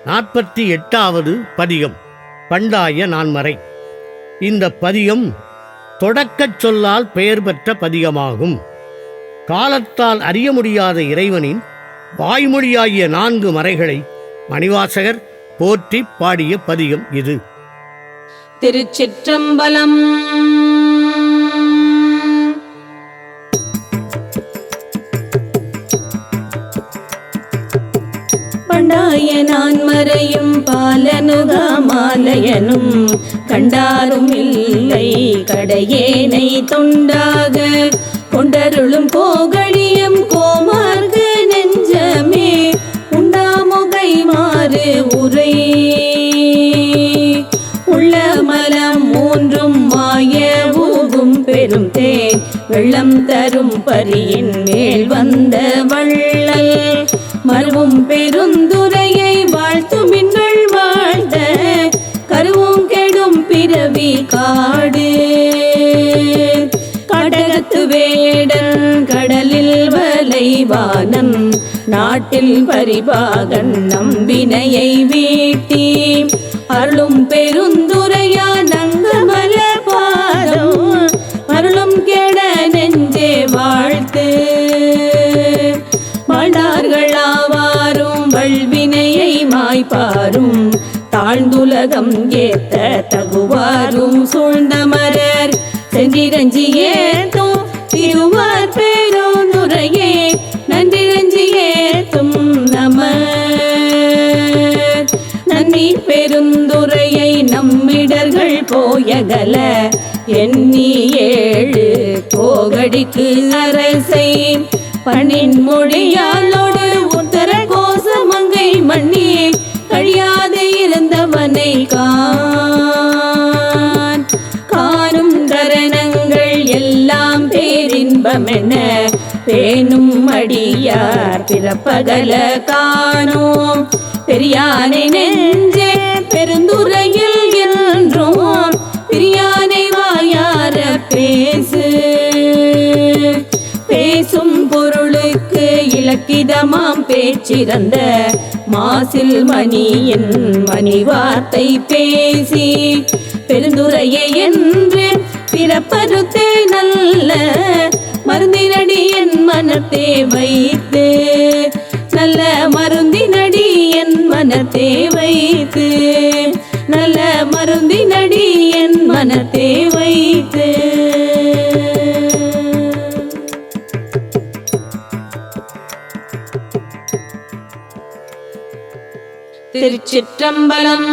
48வது பதிகம். பண்டாய நான்மறை. இந்த பதிகம் தொடக்கச் சொல்லால் பெயர் பெற்ற பதிகமாகும். காலத்தால் அறிய முடியாத இறைவனின் வாய்மொழியாகிய 4 மறைகளை மணிவாசகர் போற்றி பாடிய பதிகம் இது. திருச்சிற்றம்பலம். பண்டாய நான்மறையும் பாலனுகா மாலையனும் கண்டாரும் இல்லை கடையேனை தொண்டாக கொண்டருளும் கோகழியம் கோமார்க நெஞ்சமே உண்டாமுகை மாறு உரை உள்ள மலம் மூன்றும் மாய ஊகும் பெரும் தேன் வெள்ளம் தரும் பரியின் மேல் வந்த வள்ளல் மருவும் பெருந்துரையை வாழ்த்துமின்கள் வாழ்ந்த கருவும் கெடும் பிறவி காடு கடகத்து வேடன் கடலில் வலைவானன் நாட்டில் பரிபாகன் நம்பினையை வீட்டி அருளும் பெருந்துரையா நங்கமல பாதம் அருளும் கெட நெஞ்சே வாழ்த்து வாழ்ந்தார்களாவாரும் வல்வினையை மாய்ப்பாரும் தாழ்ந்துலகம் ஏத்த தகுவாரும் சூழ்ந்தமரர் சென்றிரஞ்சி ஏத்தும் திருவார் பெருந்துரையே நன்றிரஞ்சி ஏத்தும் நம நன்னி பெருந்துரையை நம்மிடர்கள் போயகல எண்ணி 7 போகடிக்கு அரசை பணின் மொழியாலோடு உத்தர கோசமங்கை மண்ணி கழியாது இருந்தவனை காணும் கரணங்கள் எல்லாம் பேரின்பமென பேணும் அடியார் பிறப்பகல காணோம் பெரியானை நெஞ்சே பெருந்துரையில் என்றோம் பிரியானை வாயார பேசும் பொருளுக்கு இலக்கிதமாம் பேச்சிறந்த மாசில் மணியின் மணி வார்த்தை பேசி பெருந்துரையை என்று பிறப்பருத்தே நல்ல மருந்தினடி என் மனத்தே வைத்து நல்ல மருந்தினடி என் மனத்தே வைத்து நல்ல மருந்தினடி என் மனத்தே வைத்து. திருச்சிற்றம்பலம்.